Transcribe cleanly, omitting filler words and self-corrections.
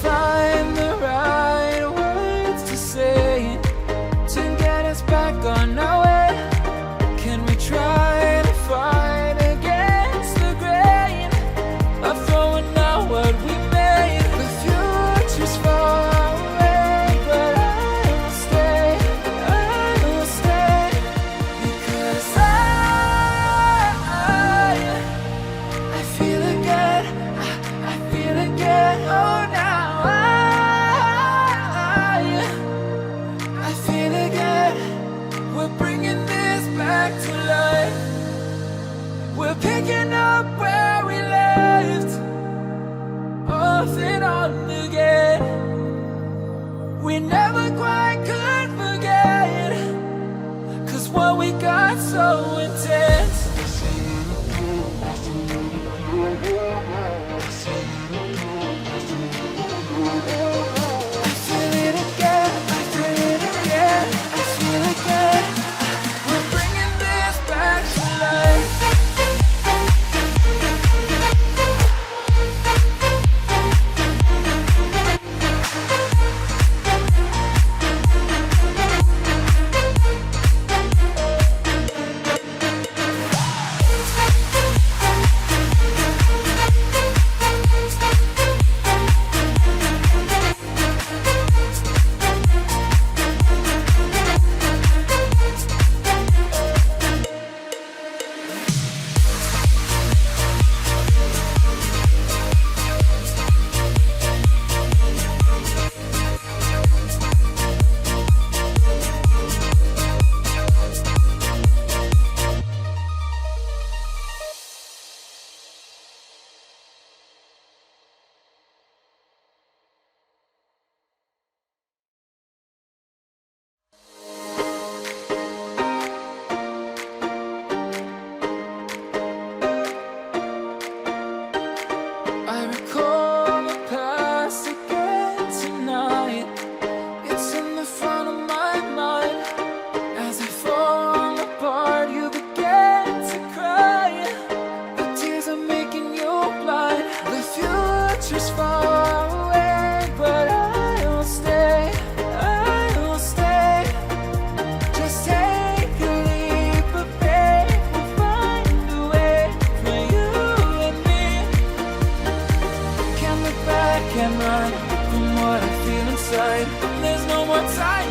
find the right words to say to get us back on our way? Can we try to fight against the grain of throwing out what we made? The future's far away, but I will stay, because I feel again, I feel again, oh now I feel again, we're bringing this back to life. We're picking up where we left off and on again. We never quite could forget, 'cause what we got so intense. I feel it again, I feel it again, I feel it again. We're bringing this back to life. I recall the past again tonight. It's in the front of my mind. As I fall apart, you begin to cry. The tears are making you blind. The future's far away, but I will stay, I will stay. Just take a leap of faith, we'll find a way for you and me. Can't look back and run from what I feel inside. There's no more time